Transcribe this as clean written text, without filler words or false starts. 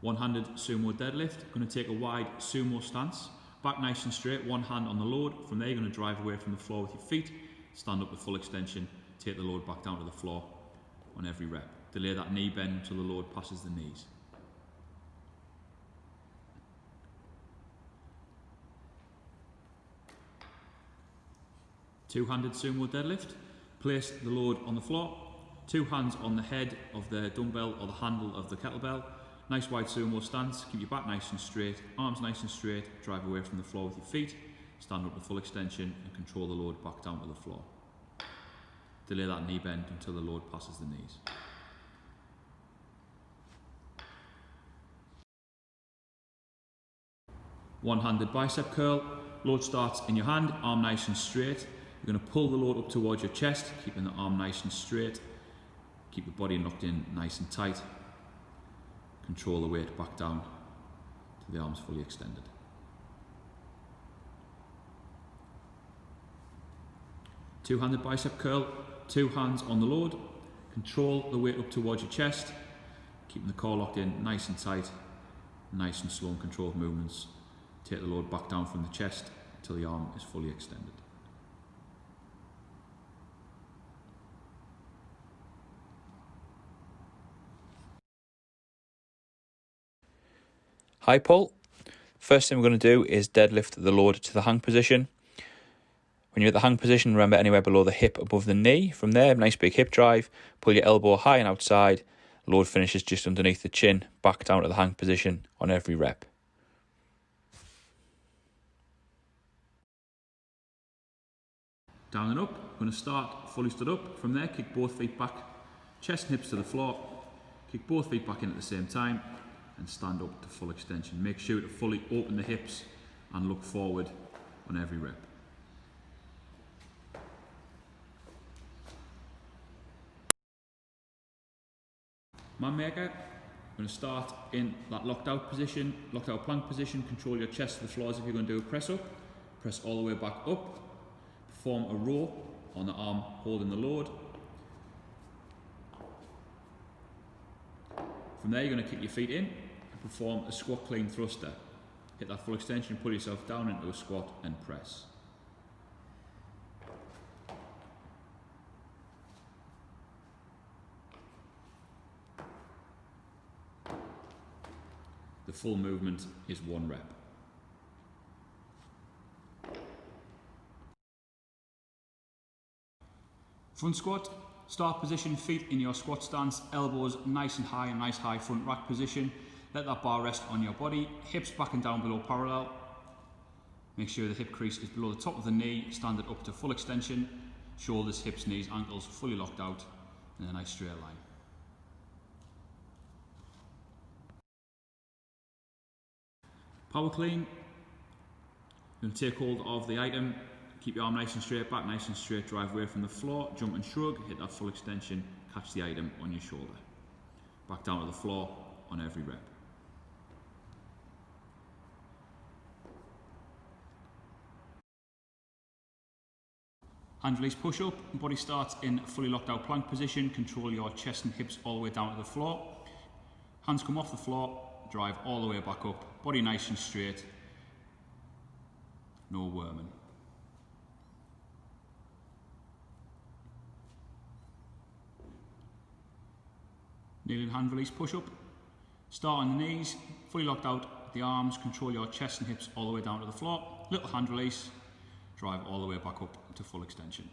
One-handed sumo deadlift. Going to take a wide sumo stance. Back nice and straight, one hand on the load. From there you're going to drive away from the floor with your feet. Stand up to full extension. Take the load back down to the floor on every rep. Delay that knee bend until the load passes the knees. Two-handed sumo deadlift. Place the load on the floor. Two hands on the head of the dumbbell or the handle of the kettlebell. Nice wide sumo stance. Keep your back nice and straight, arms nice and straight. Drive away from the floor with your feet. Stand up to full extension and control the load back down to the floor. Delay that knee bend until the load passes the knees. One-handed bicep curl. Load starts in your hand, arm nice and straight. You're going to pull the load up towards your chest, keeping the arm nice and straight. Keep the body locked in nice and tight. Control the weight back down to the arms fully extended. Two-handed bicep curl. Two hands on the load. Control the weight up towards your chest. Keeping the core locked in nice and tight. Nice and slow and controlled movements. Take the load back down from the chest until the arm is fully extended. Hi pull. First thing we're going to do is deadlift the load to the hang position. When you're at the hang position, remember anywhere below the hip above the knee. From there, nice big hip drive. Pull your elbow high and outside. Load finishes just underneath the chin. Back down to the hang position on every rep. Down and up. Going to start fully stood up. From there, kick both feet back. Chest and hips to the floor. Kick both feet back in at the same time. And stand up to full extension. Make sure to fully open the hips and look forward on every rep. Man maker, going to start in that locked out position, locked out plank position. Control your chest to the floor as if you're going to do a press up. Press all the way back up. Perform a row on the arm holding the load. From there, you're going to kick your feet in and perform a squat clean thruster. Hit that full extension, pull yourself down into a squat and press. The full movement is 1 rep. Front squat. Start position, feet in your squat stance, elbows nice and high, a nice high front rack position. Let that bar rest on your body, hips back and down below parallel. Make sure the hip crease is below the top of the knee, stand it up to full extension. Shoulders, hips, knees, ankles fully locked out in a nice straight line. Power clean. You're going to take hold of the item. Keep your arm nice and straight, back nice and straight, drive away from the floor, jump and shrug, hit that full extension, catch the item on your shoulder. Back down to the floor on every rep. Hand release push up, body starts in fully locked out plank position, control your chest and hips all the way down to the floor. Hands come off the floor, drive all the way back up, body nice and straight, no worming. Kneeling hand release push up. Start on the knees, fully locked out the arms, control your chest and hips all the way down to the floor. Little hand release, drive all the way back up to full extension.